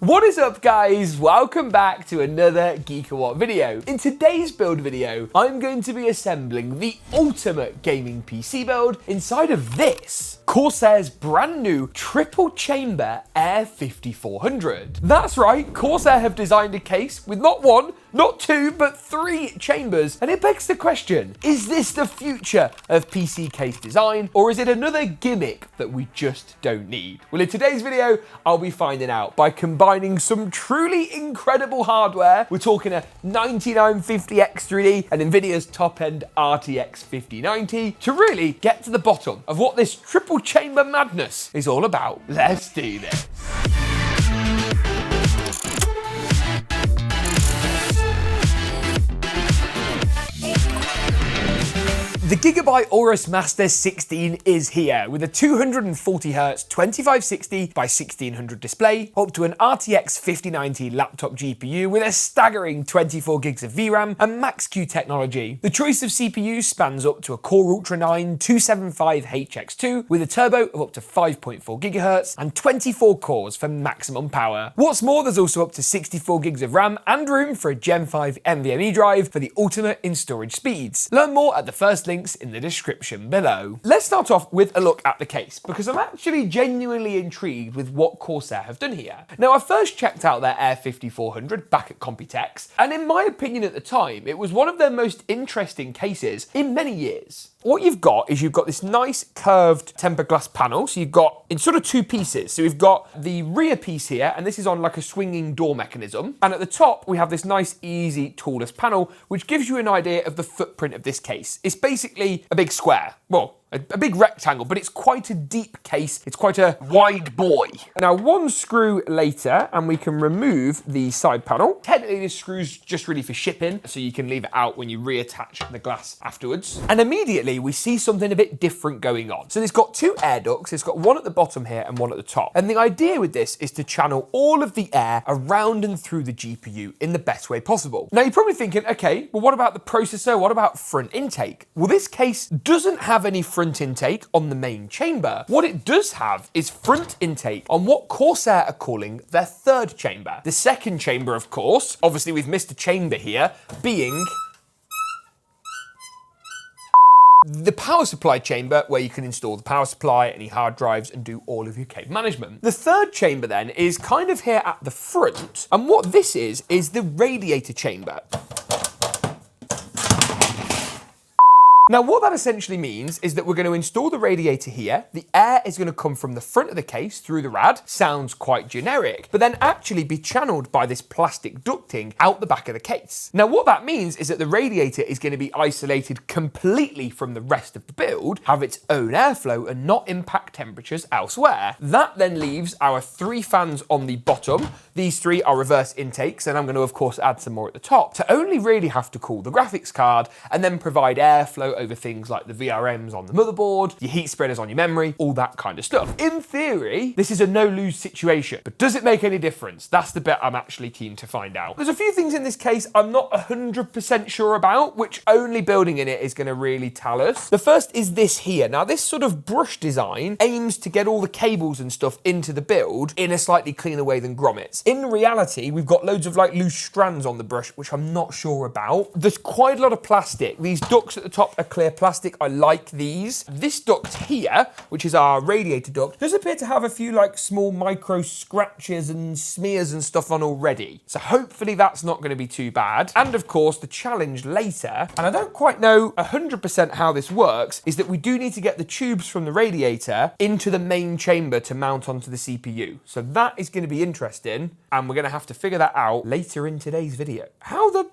What is up, guys? Welcome back to another GeekaWhat video. In today's build video, I'm going to be assembling the ultimate gaming PC build inside of this Corsair's brand new triple chamber Air 5400. That's right, Corsair have designed a case with not one, not two, but three chambers. And it begs the question, is this the future of PC case design, or is it another gimmick that we just don't need? Well, in today's video, I'll be finding out by combining some truly incredible hardware. We're talking a 9950X3D and NVIDIA's top-end RTX 5090 to really get to the bottom of what this triple chamber madness is all about. Let's do this. The Gigabyte AORUS Master 16 is here with a 240Hz 2560 by 1600 display, up to an RTX 5090 laptop GPU with a staggering 24 gigs of VRAM and max-Q technology. The choice of CPU spans up to a Core Ultra 9 275 HX2 with a turbo of up to 5.4 GHz and 24 cores for maximum power. What's more, there's also up to 64 gigs of RAM and room for a Gen 5 NVMe drive for the ultimate in storage speeds. Learn more at the first link in the description below. Let's start off with a look at the case, because I'm actually genuinely intrigued with what Corsair have done here. Now, I first checked out their Air 5400 back at Computex, and in my opinion at the time, it was one of their most interesting cases in many years. What you've got is you've got this nice curved tempered glass panel. So you've got in sort of two pieces. So we've got the rear piece here, and this is on like a swinging door mechanism. And at the top, we have this nice, easy, toolless panel, which gives you an idea of the footprint of this case. It's basically a big square. Well, a big rectangle, but it's quite a deep case. It's quite a wide boy. Now, one screw later, and we can remove the side panel. Technically, this screw's just really for shipping, so you can leave it out when you reattach the glass afterwards. And immediately, we see something a bit different going on. So it's got two air ducts. It's got one at the bottom here and one at the top. And the idea with this is to channel all of the air around and through the GPU in the best way possible. Now, you're probably thinking, okay, well, what about the processor? What about front intake? Well, this case doesn't have any front intake on the main chamber. What it does have is front intake on what Corsair are calling their third chamber. The second chamber, of course, obviously we've missed a chamber here, being the power supply chamber, where you can install the power supply, any hard drives, and do all of your cable management. The third chamber then is kind of here at the front, and what this is the radiator chamber. Now, what that essentially means is that we're going to install the radiator here. The air is going to come from the front of the case through the rad. Sounds quite generic, but then actually be channeled by this plastic ducting out the back of the case. Now, what that means is that the radiator is going to be isolated completely from the rest of the build, have its own airflow, and not impact temperatures elsewhere. That then leaves our three fans on the bottom. These three are reverse intakes, and I'm going to, of course, add some more at the top to only really have to cool the graphics card and then provide airflow over things like the VRMs on the motherboard, your heat spreaders on your memory, all that kind of stuff. In theory, this is a no-lose situation, but does it make any difference? That's the bit I'm actually keen to find out. There's a few things in this case I'm not 100% sure about, which only building in it is going to really tell us. The first is this here. Now, this sort of brush design aims to get all the cables and stuff into the build in a slightly cleaner way than grommets. In reality, we've got loads of like loose strands on the brush, which I'm not sure about. There's quite a lot of plastic. These ducts at the top are clear plastic. I like these. This duct here, which is our radiator duct, does appear to have a few like small micro scratches and smears and stuff on already. So hopefully that's not going to be too bad. And of course, the challenge later, and I don't quite know 100% how this works, is that we do need to get the tubes from the radiator into the main chamber to mount onto the CPU. So that is going to be interesting, and we're going to have to figure that out later in today's video. How the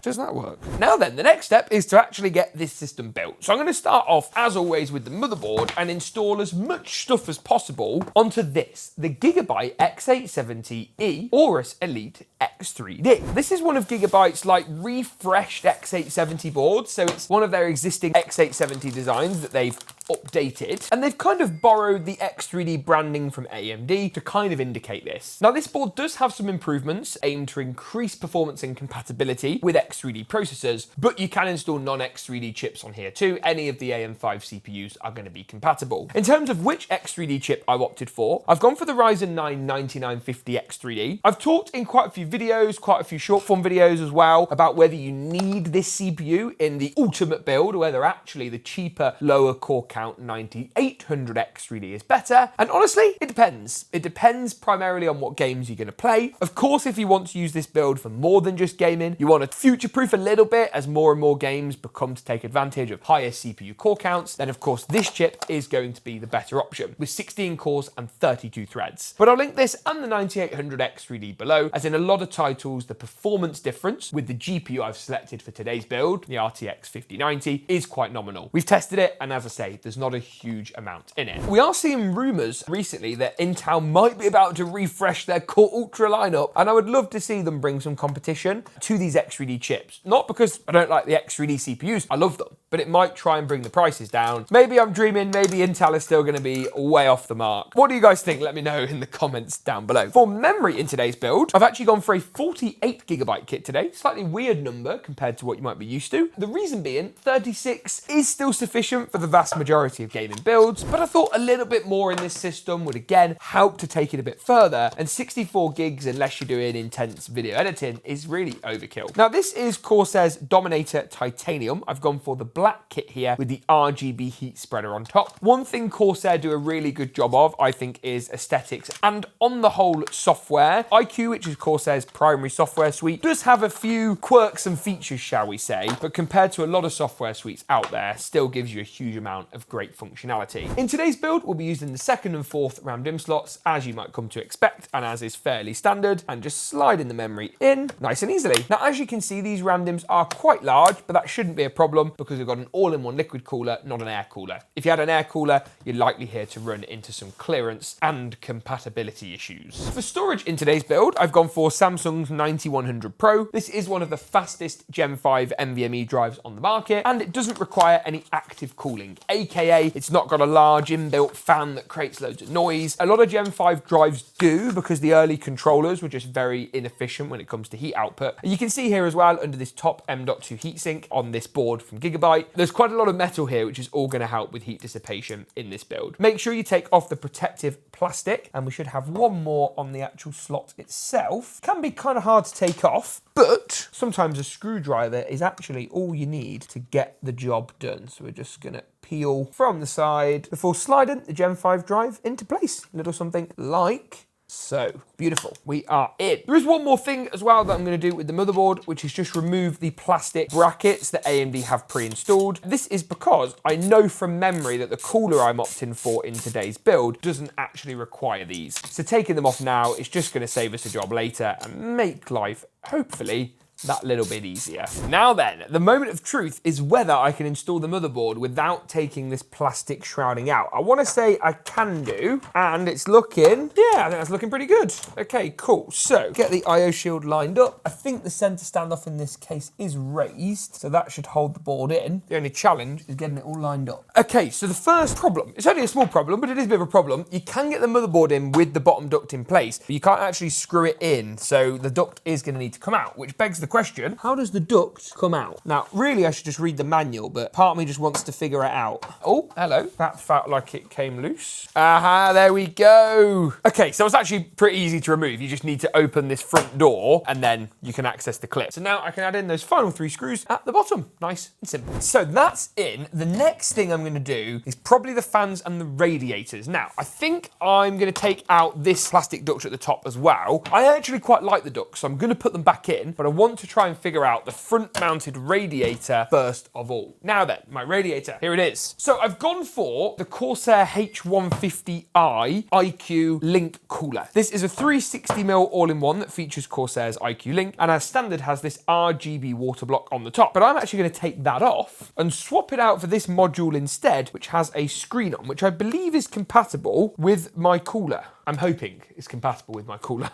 does that work? Now then, the next step is to actually get this system built. So I'm going to start off, as always, with the motherboard and install as much stuff as possible onto this, the Gigabyte X870i AORUS Elite X3D. This is one of Gigabyte's like refreshed X870 boards, so it's one of their existing X870 designs that they've updated, and they've kind of borrowed the X3D branding from AMD to kind of indicate this. Now, this board does have some improvements aimed to increase performance and compatibility with X3D processors, but you can install non-X3D chips on here too. Any of the AM5 CPUs are going to be compatible. In terms of which X3D chip I've opted for, I've gone for the Ryzen 9 9950 X3D. I've talked in quite a few videos, quite a few short form videos as well, about whether you need this CPU in the ultimate build, or whether actually the cheaper, lower core count 9800 X3D is better. And honestly, it depends. It depends primarily on what games you're going to play. Of course, if you want to use this build for more than just gaming, you want to future-proof a little bit as more and more games become to take advantage of higher CPU core counts, then of course this chip is going to be the better option with 16 cores and 32 threads. But I'll link this and the 9800 X3D below, as in a lot of titles, the performance difference with the GPU I've selected for today's build, the RTX 5090, is quite nominal. We've tested it, and as I say, there's not a huge amount in it. We are seeing rumors recently that Intel might be about to refresh their Core Ultra lineup, and I would love to see them bring some competition to these X3D chips. Not because I don't like the X3D CPUs, I love them, but it might try and bring the prices down. Maybe I'm dreaming, maybe Intel is still going to be way off the mark. What do you guys think? Let me know in the comments down below. For memory in today's build, I've actually gone for a 48GB kit today. Slightly weird number compared to what you might be used to. The reason being, 36 is still sufficient for the vast majority of gaming builds, but I thought a little bit more in this system would again help to take it a bit further, and 64 gigs, unless you're doing intense video editing, is really overkill. Now, this is Corsair's Dominator Titanium. I've gone for the black kit here with the RGB heat spreader on top. One thing Corsair do a really good job of, I think, is aesthetics and on the whole software. iCUE, which is Corsair's primary software suite, does have a few quirks and features, shall we say, but compared to a lot of software suites out there, still gives you a huge amount of great functionality. In today's build, we'll be using the 2nd and 4th RAM DIMM slots, as you might come to expect, and as is fairly standard, and just sliding the memory in nice and easily. Now, as you can see, these RAM DIMMs are quite large, but that shouldn't be a problem because we've got an all-in-one liquid cooler, not an air cooler. If you had an air cooler, you're likely here to run into some clearance and compatibility issues. For storage in today's build, I've gone for Samsung's 9100 Pro. This is one of the fastest Gen 5 NVMe drives on the market, and it doesn't require any active cooling, aka it's not got a large inbuilt fan that creates loads of noise. A lot of Gen 5 drives do, because the early controllers were just very inefficient when it comes to heat output. And you can see here as well, under this top M.2 heatsink on this board from Gigabyte, there's quite a lot of metal here, which is all going to help with heat dissipation in this build. Make sure you take off the protective plastic, and we should have one more on the actual slot itself. Can be kind of hard to take off, but sometimes a screwdriver is actually all you need to get the job done. So we're just going to peel from the side before sliding the Gen 5 drive into place. A little something like so. Beautiful. We are in. There is one more thing as well that I'm going to do with the motherboard, which is just remove the plastic brackets that AMD have pre-installed. This is because I know from memory that the cooler I'm opting for in today's build doesn't actually require these. So taking them off now is just going to save us a job later and make life, hopefully, that little bit easier. Now then, the moment of truth is whether I can install the motherboard without taking this plastic shrouding out. I want to say I can do, and it's looking, yeah, I think that's looking pretty good. Okay, cool. So get the IO shield lined up. I think the center standoff in this case is raised, so that should hold the board in. The only challenge is getting it all lined up. Okay, so the first problem, it's only a small problem, but it is a bit of a problem. You can get the motherboard in with the bottom duct in place, but you can't actually screw it in, so the duct is going to need to come out, which begs the question, how does the duct come out? Now, really, I should just read the manual, but part of me just wants to figure it out. Oh, hello. That felt like it came loose. Aha, there we go. Okay, so it's actually pretty easy to remove. You just need to open this front door, and then you can access the clip. So now I can add in those final 3 screws at the bottom. Nice and simple. So that's in. The next thing I'm going to do is probably the fans and the radiators. Now, I think I'm going to take out this plastic duct at the top as well. I actually quite like the ducts, so I'm going to put them back in, but I want to try and figure out the front-mounted radiator first of all. Now then, my radiator, here it is. So I've gone for the Corsair HX1500i iCUE Link cooler. This is a 360mm all-in-one that features Corsair's iCUE Link, and as standard has this RGB water block on the top. But I'm actually going to take that off and swap it out for this module instead, which has a screen on, which I believe is compatible with my cooler. I'm hoping it's compatible with my cooler.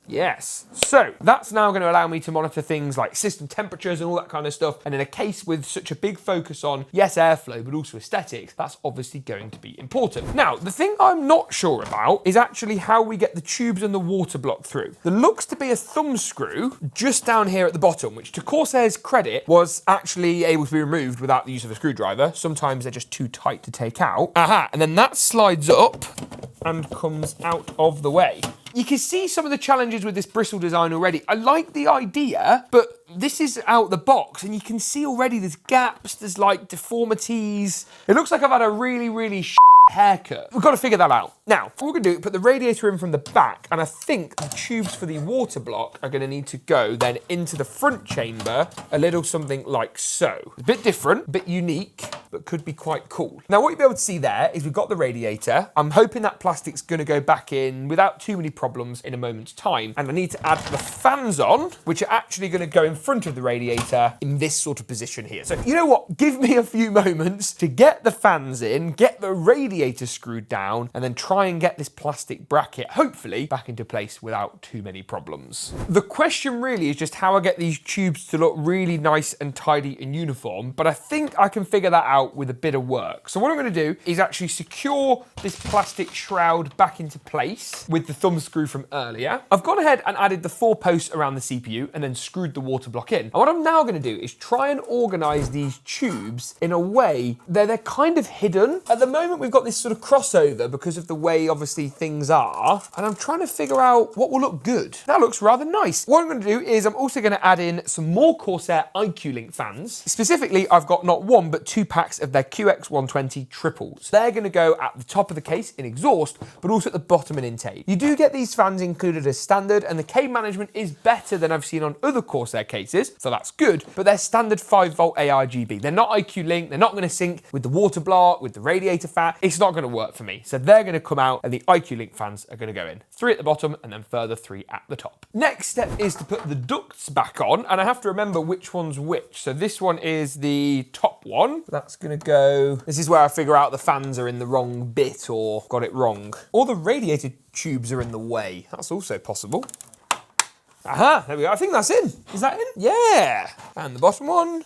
Yes. So that's now going to allow me to monitor things like system temperatures and all that kind of stuff. And in a case with such a big focus on, yes, airflow, but also aesthetics, that's obviously going to be important. Now, the thing I'm not sure about is actually how we get the tubes and the water block through. There looks to be a thumb screw just down here at the bottom, which to Corsair's credit was actually able to be removed without the use of a screwdriver. Sometimes they're just too tight to take out. Aha, and then that slides up and comes out of the way. You can see some of the challenges with this bristle design already. I like the idea, but this is out the box and you can see already there's gaps, there's like deformities. It looks like I've had a really haircut. We've got to figure that out. Now, what we're going to do is put the radiator in from the back, and I think the tubes for the water block are going to need to go then into the front chamber, a little something like so. A bit different, a bit unique, but could be quite cool. Now, what you'll be able to see there is we've got the radiator. I'm hoping that plastic's going to go back in without too many problems in a moment's time. And I need to add the fans on, which are actually going to go in front of the radiator in this sort of position here. So, you know what? Give me a few moments to get the fans in, get the radiator screwed down, and then try and get this plastic bracket, hopefully, back into place without too many problems. The question really is just how I get these tubes to look really nice and tidy and uniform, but I think I can figure that out with a bit of work. So what I'm going to do is actually secure this plastic shroud back into place with the thumb screw from earlier. I've gone ahead and added the 4 posts around the CPU and then screwed the water block in. And what I'm now going to do is try and organize these tubes in a way that they're kind of hidden. At the moment, we've got this sort of crossover because of the way obviously things are, and I'm trying to figure out what will look good. That looks rather nice. What I'm going to do is I'm also going to add in some more Corsair iCUE link fans. Specifically, I've got not 1 but 2 packs of their QX120 triples. They're going to go at the top of the case in exhaust, but also at the bottom in intake. You do get these fans included as standard, and the cable management is better than I've seen on other Corsair cases, so that's good, but they're standard 5-volt ARGB. They're not iCUE link, they're not going to sync with the water block, with the radiator fan. It's not going to work for me. So they're going to come out and the iCUE link fans are going to go in. 3 at the bottom and then further 3 at the top. Next step is to put the ducts back on, and I have to remember which one's which. So this one is the top one. That's going to go... This is where I figure out the fans are in the wrong bit or got it wrong. Or the radiator tubes are in the way. That's also possible. Aha, there we go. I think that's in. Is that in? Yeah. And the bottom one.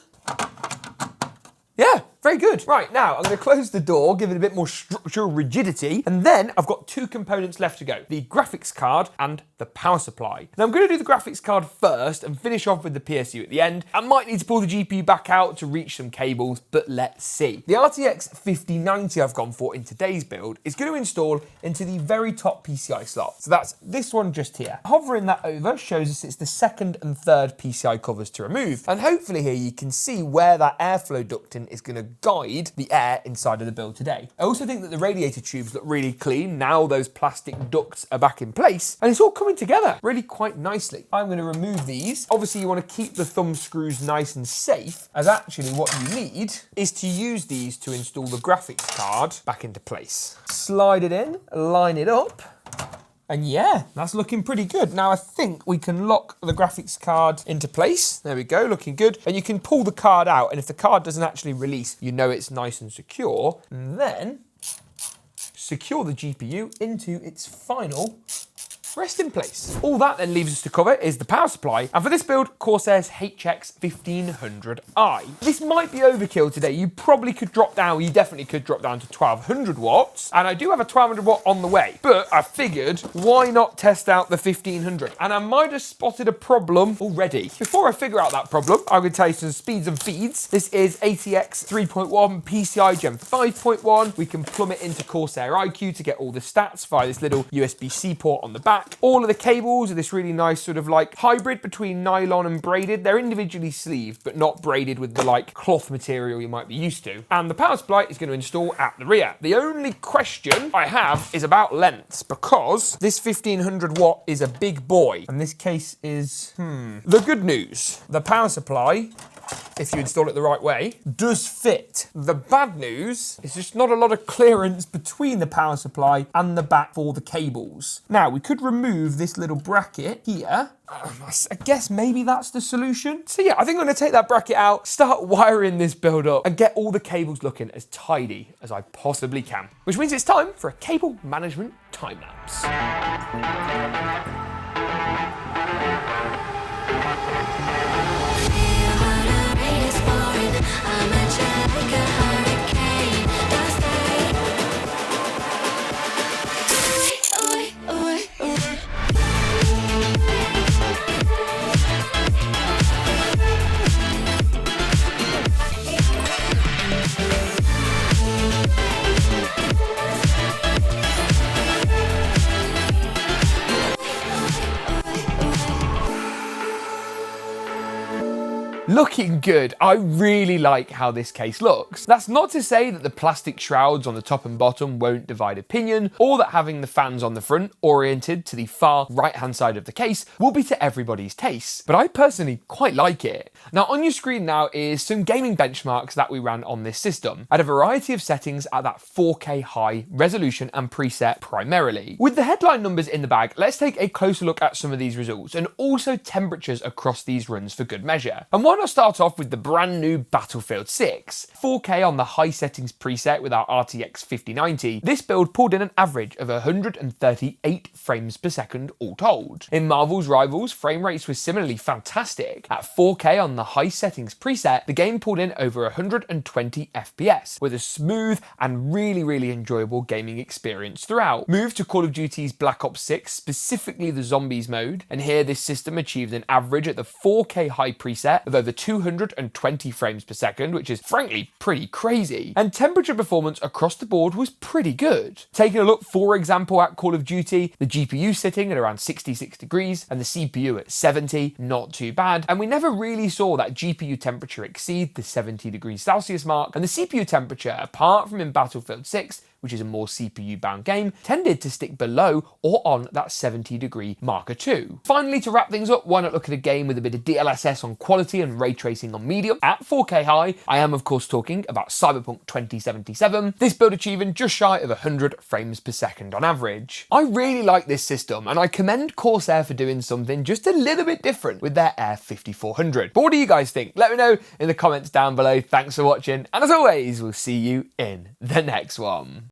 Yeah, very good. Right, now I'm going to close the door, give it a bit more structural rigidity, and then I've got 2 components left to go, the graphics card and the power supply. Now I'm going to do the graphics card first and finish off with the PSU at the end. I might need to pull the GPU back out to reach some cables, but let's see. The RTX 5090 I've gone for in today's build is going to install into the very top PCI slot. So that's this one just here. Hovering that over shows us it's the 2nd and 3rd PCI covers to remove. And hopefully here you can see where that airflow ducting is going to guide the air inside of the build today. I also think that the radiator tubes look really clean now those plastic ducts are back in place, and it's all coming together really quite nicely. I'm going to remove these. Obviously you want to keep the thumb screws nice and safe, as actually what you need is to use these to install the graphics card back into place. Slide it in, line it up, and yeah, that's looking pretty good. Now I think we can lock the graphics card into place. There we go, looking good. And you can pull the card out, and if the card doesn't actually release, you know it's nice and secure. And then secure the GPU into its final resting place. All that then leaves us to cover is the power supply, and for this build, Corsair's HX1500i. This might be overkill today. You probably could drop down, you definitely could drop down to 1200 watts, and I do have a 1200 watt on the way, but I figured, why not test out the 1500? And I might have spotted a problem already. Before I figure out that problem, I would tell you some speeds and feeds. This is ATX 3.1 PCI Gen 5.1. We can plumb it into Corsair iCUE to get all the stats via this little USB-C port on the back. All of the cables are this really nice sort of like hybrid between nylon and braided. They're individually sleeved, but not braided with the like cloth material you might be used to. And the power supply is going to install at the rear. The only question I have is about lengths, because this 1500 watt is a big boy, and this case is, The good news, the power supply, if you install it the right way, does fit. The bad news is just not a lot of clearance between the power supply and the back for the cables. Now, we could remove this little bracket here. I guess maybe that's the solution. So yeah, I think I'm going to take that bracket out, start wiring this build up, and get all the cables looking as tidy as I possibly can. Which means it's time for a cable management time lapse. Looking good. I really like how this case looks. That's not to say that the plastic shrouds on the top and bottom won't divide opinion, or that having the fans on the front oriented to the far right-hand side of the case will be to everybody's taste, but I personally quite like it. Now on your screen now is some gaming benchmarks that we ran on this system, at a variety of settings at that 4K high resolution and preset primarily. With the headline numbers in the bag, let's take a closer look at some of these results and also temperatures across these runs for good measure. And why not start off with the brand new Battlefield 6. 4K on the high settings preset with our RTX 5090, this build pulled in an average of 138 frames per second all told. In Marvel's Rivals, frame rates were similarly fantastic. At 4K on the high settings preset, the game pulled in over 120 FPS, with a smooth and really enjoyable gaming experience throughout. Move to Call of Duty's Black Ops 6, specifically the Zombies mode, and here this system achieved an average at the 4K high preset of over 220 frames per second, which is frankly pretty crazy. And temperature performance across the board was pretty good. Taking a look, for example, at Call of Duty, the GPU sitting at around 66 degrees and the CPU at 70, not too bad. And we never really saw that GPU temperature exceed the 70 degrees Celsius mark, and the CPU temperature, apart from in Battlefield 6, which is a more CPU-bound game, tended to stick below or on that 70-degree marker too. Finally, to wrap things up, why not look at a game with a bit of DLSS on quality and ray tracing on medium at 4K high? I am of course talking about Cyberpunk 2077, this build achieving just shy of 100 frames per second on average. I really like this system, and I commend Corsair for doing something just a little bit different with their Air 5400. But what do you guys think? Let me know in the comments down below. Thanks for watching, and as always, we'll see you in the next one.